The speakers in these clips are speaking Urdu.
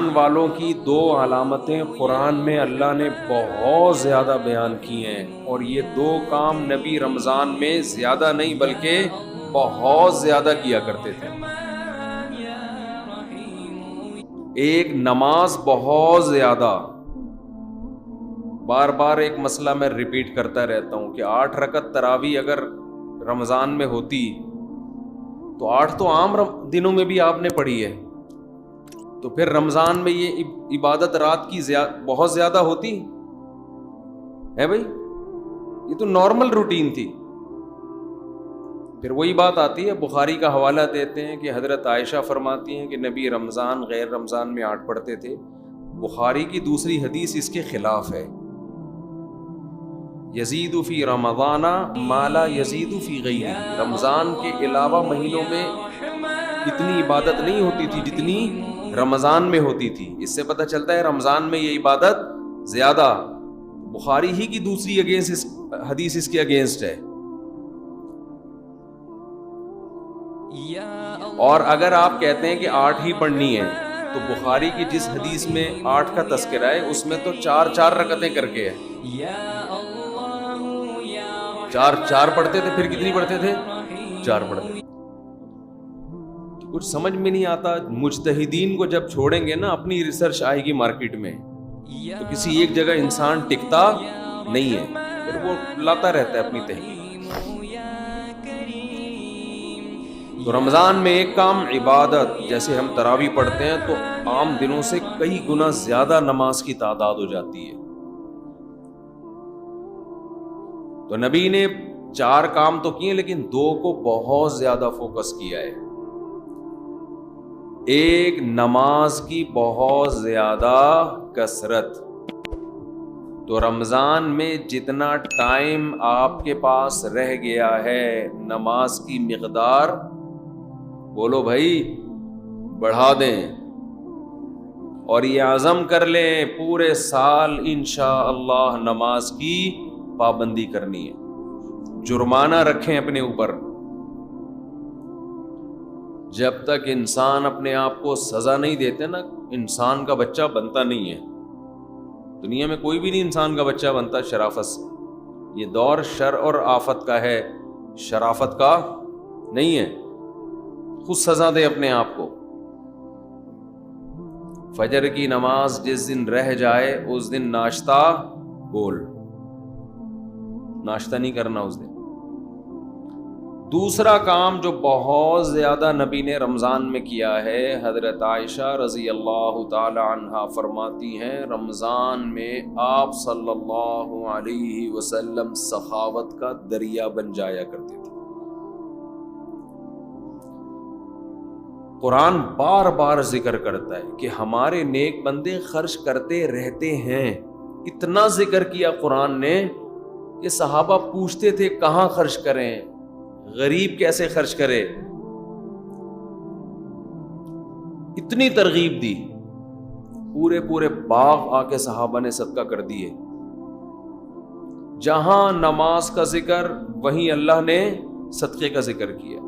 ایمان والوں کی دو علامتیں قرآن میں اللہ نے بہت زیادہ بیان کی ہیں، اور یہ دو کام نبی رمضان میں زیادہ نہیں بلکہ بہت زیادہ کیا کرتے تھے۔ ایک نماز بہت زیادہ، بار بار ایک مسئلہ میں ریپیٹ کرتا رہتا ہوں کہ 8 رکعت تراویح اگر رمضان میں ہوتی تو 8 تو عام دنوں میں بھی آپ نے پڑھی ہے، تو پھر رمضان میں یہ عبادت رات کی بہت زیادہ ہوتی ہے بھائی، یہ تو نارمل روٹین تھی۔ پھر وہی بات آتی ہے، بخاری کا حوالہ دیتے ہیں کہ حضرت عائشہ فرماتی ہیں کہ نبی رمضان غیر رمضان میں 8 پڑھتے تھے۔ بخاری کی دوسری حدیث اس کے خلاف ہے، یزید فی رمضان ما لا یزید فی غیرہ، رمضان کے علاوہ مہینوں میں اتنی عبادت نہیں ہوتی تھی جتنی رمضان میں ہوتی تھی۔ اس سے پتہ چلتا ہے رمضان میں یہ عبادت زیادہ، بخاری ہی کی دوسری حدیث اس کے اگینسٹ ہے۔ اور اگر آپ کہتے ہیں کہ 8 ہی پڑھنی ہے تو بخاری کی جس حدیث میں 8 کا تذکرہ ہے اس میں تو 4 رکعتیں کر کے ہے، 4 پڑھتے تھے، پھر کتنی پڑھتے تھے؟ 4 پڑھتے تھے۔ کچھ سمجھ میں نہیں آتا، مجتہدین کو جب چھوڑیں گے نا اپنی ریسرچ آئے گی مارکیٹ میں، تو کسی ایک جگہ انسان ٹکتا نہیں ہے، پھر وہ لاتا رہتا ہے اپنی تحقیق۔ تو رمضان میں ایک کام عبادت، جیسے ہم تراویح پڑھتے ہیں تو عام دنوں سے کئی گنا زیادہ نماز کی تعداد ہو جاتی ہے۔ تو نبی نے 4 کام تو کیے لیکن 2 کو بہت زیادہ فوکس کیا ہے۔ ایک نماز کی بہت زیادہ کثرت، تو رمضان میں جتنا ٹائم آپ کے پاس رہ گیا ہے نماز کی مقدار، بولو بھائی بڑھا دیں، اور یہ عزم کر لیں پورے سال انشاءاللہ نماز کی پابندی کرنی ہے۔ جرمانہ رکھیں اپنے اوپر، جب تک انسان اپنے آپ کو سزا نہیں دیتے نا، انسان کا بچہ بنتا نہیں ہے۔ دنیا میں کوئی بھی نہیں انسان کا بچہ بنتا شرافت سے، یہ دور شر اور آفت کا ہے، شرافت کا نہیں ہے۔ خود سزا دے اپنے آپ کو۔ فجر کی نماز جس دن رہ جائے اس دن ناشتہ بول، ناشتہ نہیں کرنا اس دن۔ دوسرا کام جو بہت زیادہ نبی نے رمضان میں کیا ہے، حضرت عائشہ رضی اللہ تعالی عنہا فرماتی ہیں رمضان میں آپ صلی اللہ علیہ وسلم سخاوت کا دریا بن جایا کرتے تھے۔ قرآن بار بار ذکر کرتا ہے کہ ہمارے نیک بندے خرچ کرتے رہتے ہیں، اتنا ذکر کیا قرآن نے کہ صحابہ پوچھتے تھے کہاں خرچ کریں، غریب کیسے خرچ کرے، اتنی ترغیب دی، پورے باغ آ کے صحابہ نے صدقہ کر دیے۔ جہاں نماز کا ذکر وہیں اللہ نے صدقے کا ذکر کیا۔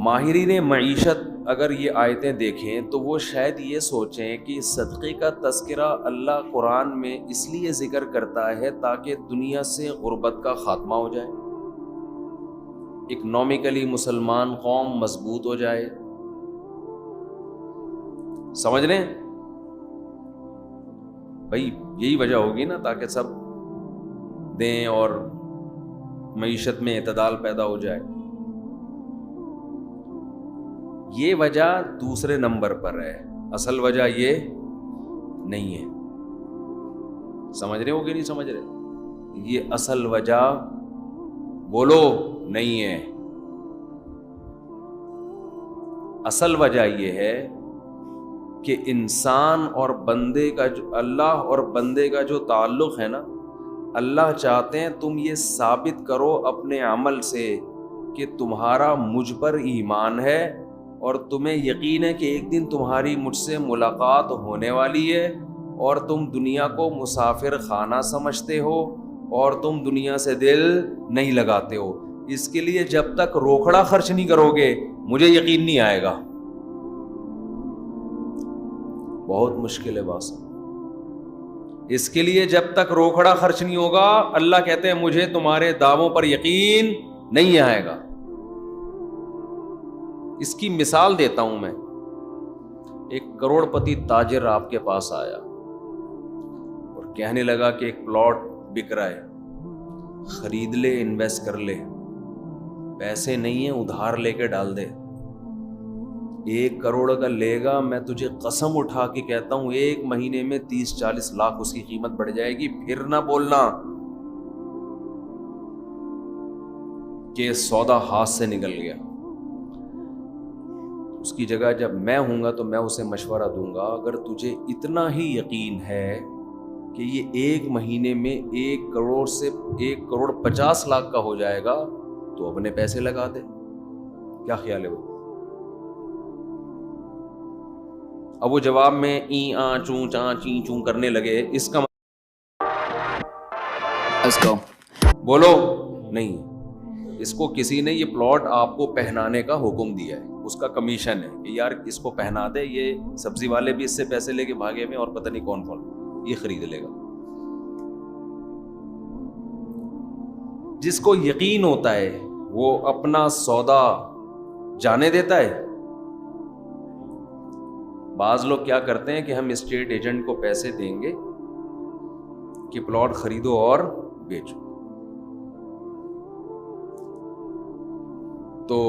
ماہرین معیشت اگر یہ آیتیں دیکھیں تو وہ شاید یہ سوچیں کہ صدقے کا تذکرہ اللہ قرآن میں اس لیے ذکر کرتا ہے تاکہ دنیا سے غربت کا خاتمہ ہو جائے، اکنامکلی مسلمان قوم مضبوط ہو جائے۔ سمجھ رہے ہیں بھائی، یہی وجہ ہوگی نا، تاکہ سب دیں اور معیشت میں اعتدال پیدا ہو جائے۔ یہ وجہ دوسرے نمبر پر ہے، اصل وجہ یہ نہیں ہے۔ سمجھ رہے ہو کہ نہیں سمجھ رہے؟ یہ اصل وجہ بولو نہیں ہے۔ اصل وجہ یہ ہے کہ انسان اور بندے کا جو اللہ اور بندے کا جو تعلق ہے نا، اللہ چاہتے ہیں تم یہ ثابت کرو اپنے عمل سے کہ تمہارا مجھ پر ایمان ہے اور تمہیں یقین ہے کہ ایک دن تمہاری مجھ سے ملاقات ہونے والی ہے، اور تم دنیا کو مسافر خانہ سمجھتے ہو اور تم دنیا سے دل نہیں لگاتے ہو۔ اس کے لیے جب تک روکڑا خرچ نہیں کرو گے مجھے یقین نہیں آئے گا۔ بہت مشکل ہے باس. اس کے لیے جب تک روکڑا خرچ نہیں ہوگا, اللہ کہتے ہیں مجھے تمہارے دعووں پر یقین نہیں آئے گا. اس کی مثال دیتا ہوں میں. ایک کروڑ پتی تاجر آپ کے پاس آیا اور کہنے لگا کہ ایک پلاٹ بک رہا ہے, خرید لے, انویسٹ کر لے, پیسے نہیں ہیں ادھار لے کے ڈال دے. 1 کروڑ کا لے گا, میں تجھے قسم اٹھا کے کہتا ہوں 1 مہینے میں 30-40 لاکھ اس کی قیمت بڑھ جائے گی. پھر نہ بولنا کہ سودا ہاتھ سے نکل گیا. اس کی جگہ جب میں ہوں گا تو میں اسے مشورہ دوں گا, اگر تجھے اتنا ہی یقین ہے کہ یہ 1 مہینے میں 1 کروڑ سے 1 کروڑ 50 لاکھ کا ہو جائے گا تو اپنے پیسے لگا دے. کیا خیال ہے وہ؟ اب وہ جواب میں ای آ چوں چاں چیں چوں کرنے لگے. اس کا بولو نہیں, اس کو کسی نے یہ پلاٹ آپ کو پہنانے کا حکم دیا ہے, اس کا کمیشن ہے کہ یار اس کو پہنا دے, یہ سبزی والے بھی اس سے پیسے لے کے بھاگے میں اور پتہ نہیں کون کون یہ خرید لے گا. جس کو یقین ہوتا ہے وہ اپنا سودا جانے دیتا ہے. بعض لوگ کیا کرتے ہیں کہ ہم اسٹیٹ ایجنٹ کو پیسے دیں گے کہ پلاٹ خریدو اور بیچو, تو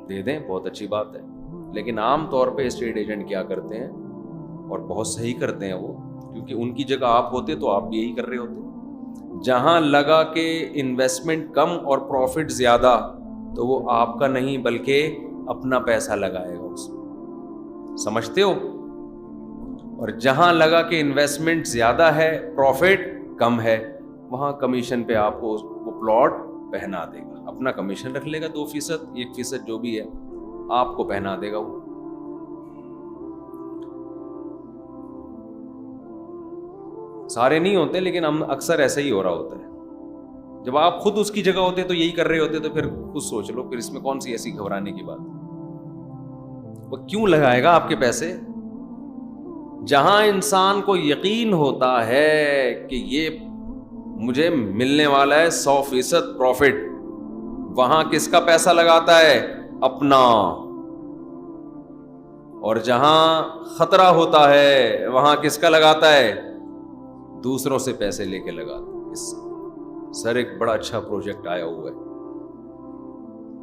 دے دیں, بہت اچھی بات ہے. لیکن عام طور پہ اسٹیٹ ایجنٹ کیا کرتے ہیں, اور بہت صحیح کرتے ہیں وہ, کیونکہ ان کی جگہ آپ ہوتے تو آپ بھی یہی کر رہے ہوتے. جہاں لگا کہ انویسٹمنٹ کم اور پروفٹ زیادہ, تو وہ آپ کا نہیں بلکہ اپنا پیسہ لگائے گا اس میں, سمجھتے ہو؟ اور جہاں لگا کہ انویسٹمنٹ زیادہ ہے پروفٹ کم ہے, وہاں کمیشن پہ آپ کو وہ پلاٹ پہنا دے گا. اپنا کمیشن رکھ لے گا 2%, 1% جو بھی ہے آپ کو پہنا دے گا. وہ سارے نہیں ہوتے, لیکن ہم اکثر ایسا ہی ہو رہا ہوتا ہے. جب آپ خود اس کی جگہ ہوتے تو یہی کر رہے ہوتے, تو پھر خود سوچ لو, پھر اس میں کون سی ایسی گھبرانے کی بات. وہ کیوں لگائے گا آپ کے پیسے؟ جہاں انسان کو یقین ہوتا ہے کہ یہ مجھے ملنے والا ہے 100% پروفٹ, وہاں کس کا پیسہ لگاتا ہے؟ اپنا. اور جہاں خطرہ ہوتا ہے وہاں کس کا لگاتا ہے؟ دوسروں سے پیسے لے کے لگاتا ہے. سر ایک بڑا اچھا پروجیکٹ آیا ہوا ہے,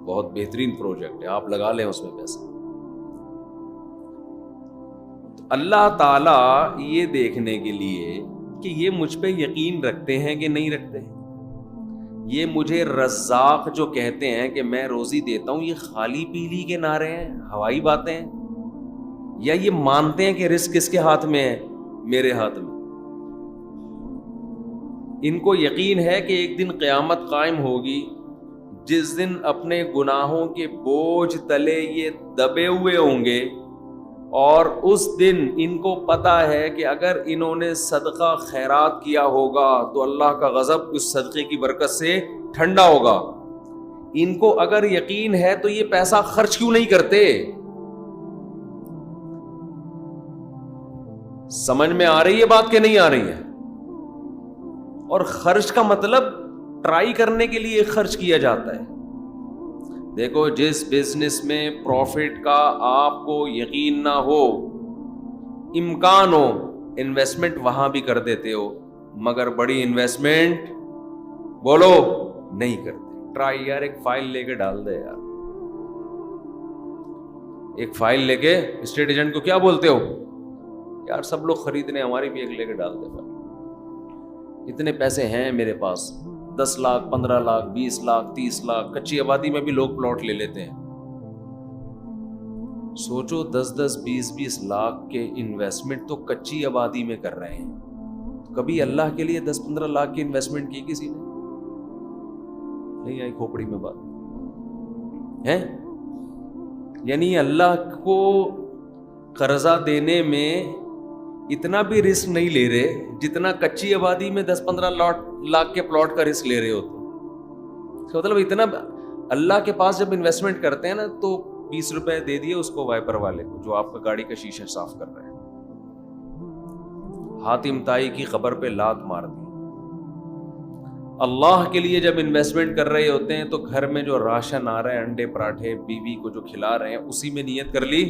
بہت بہترین پروجیکٹ ہے, آپ لگا لیں اس میں پیسہ. اللہ تعالیٰ یہ دیکھنے کے لیے کہ یہ مجھ پہ یقین رکھتے ہیں کہ نہیں رکھتے ہیں, یہ مجھے رزاق جو کہتے ہیں کہ میں روزی دیتا ہوں, یہ خالی پیلی کے نعرے ہیں, ہوائی باتیں ہیں, یا یہ مانتے ہیں کہ رزق کس کے ہاتھ میں ہے؟ میرے ہاتھ میں. ان کو یقین ہے کہ ایک دن قیامت قائم ہوگی, جس دن اپنے گناہوں کے بوجھ تلے یہ دبے ہوئے ہوں گے, اور اس دن ان کو پتا ہے کہ اگر انہوں نے صدقہ خیرات کیا ہوگا تو اللہ کا غضب اس صدقے کی برکت سے ٹھنڈا ہوگا. ان کو اگر یقین ہے تو یہ پیسہ خرچ کیوں نہیں کرتے؟ سمجھ میں آ رہی ہے بات کہ نہیں آ رہی ہے؟ اور خرچ کا مطلب ٹرائی کرنے کے لیے خرچ کیا جاتا ہے. دیکھو, جس بزنس میں پروفٹ کا آپ کو یقین نہ ہو, امکان ہو, انویسٹمنٹ وہاں بھی کر دیتے ہو, مگر بڑی انویسٹمنٹ بولو نہیں کرتے. ٹرائی یار, ایک فائل لے کے ڈال دے یار, ایک فائل لے کے اسٹیٹ ایجنٹ کو کیا بولتے ہو یار, سب لوگ خریدنے, ہماری بھی ایک لے کے ڈال دے, اتنے پیسے ہیں میرے پاس, 10 لاکھ 15 لاکھ 20 لاکھ 30 لاکھ. کچی آبادی میں بھی لوگ پلاٹ لے لیتے ہیں. سوچو 10 20 لاکھ کے انویسٹمنٹ تو کچی آبادی میں کر رہے ہیں. کبھی اللہ کے لیے 10-15 لاکھ کی انویسٹمنٹ کی کسی نے؟ نہیں آئی کھوپڑی میں بات ہے. یعنی اللہ کو قرضہ دینے میں اتنا بھی رسک نہیں لے رہے جتنا کچی آبادی میں 10-15 لاکھ کے پلاٹ کا رسک لے رہے ہوتے. مطلب اتنا اللہ کے پاس جب انویسٹمنٹ کرتے ہیں نا, تو 20 روپے دے دیے اس کو وائپر والے کو جو آپ کا گاڑی کا شیشہ صاف کر رہے ہیں, حاتم طائی کی قبر پہ لات مار دی. اللہ کے لیے جب انویسٹمنٹ کر رہے ہوتے ہیں تو گھر میں جو راشن آ رہا ہے, انڈے پراٹھے بیوی کو جو کھلا رہے ہیں, اسی میں نیت کر لی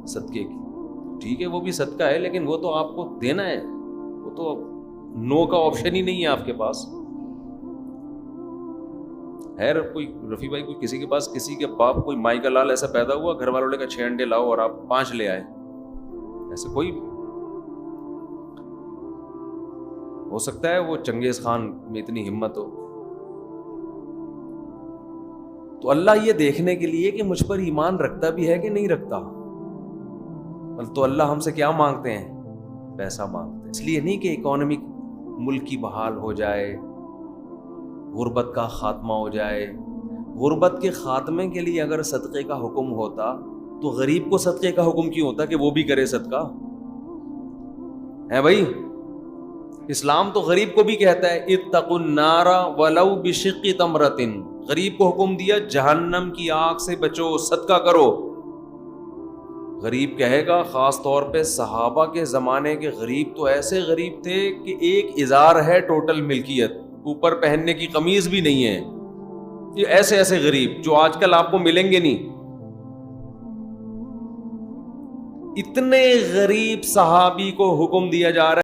صدقے کی. ٹھیک ہے وہ بھی صدقہ ہے, لیکن وہ تو آپ کو دینا ہے, وہ تو نو کا آپشن ہی نہیں ہے آپ کے پاس. ہے کوئی رفیع بھائی, کوئی کسی کے پاس, کسی کے باپ کوئی مائی کا لال ایسا پیدا ہوا گھر والوں نے کہا 6 انڈے لاؤ اور آپ 5 لے آئے؟ ایسے کوئی ہو سکتا ہے وہ چنگیز خان میں اتنی ہمت ہو. تو اللہ یہ دیکھنے کے لیے کہ مجھ پر ایمان رکھتا بھی ہے کہ نہیں رکھتا, تو اللہ ہم سے کیا مانگتے ہیں؟ پیسہ مانگتے ہیں. اس لیے نہیں کہ اکانومی ملک کی بحال ہو جائے, غربت کا خاتمہ ہو جائے. غربت کے خاتمے کے لیے اگر صدقے کا حکم ہوتا تو غریب کو صدقے کا حکم کیوں ہوتا کہ وہ بھی کرے صدقہ؟ ہے بھائی, اسلام تو غریب کو بھی کہتا ہے اتقوا النار ولو بشق تمرۃ. غریب کو حکم دیا جہنم کی آگ سے بچو, صدقہ کرو. غریب کہے گا, خاص طور پہ صحابہ کے زمانے کے غریب تو ایسے غریب تھے کہ ایک ازار ہے ٹوٹل ملکیت, اوپر پہننے کی قمیض بھی نہیں ہے. یہ ایسے ایسے غریب جو آج کل آپ کو ملیں گے نہیں. اتنے غریب صحابی کو حکم دیا جا رہا ہے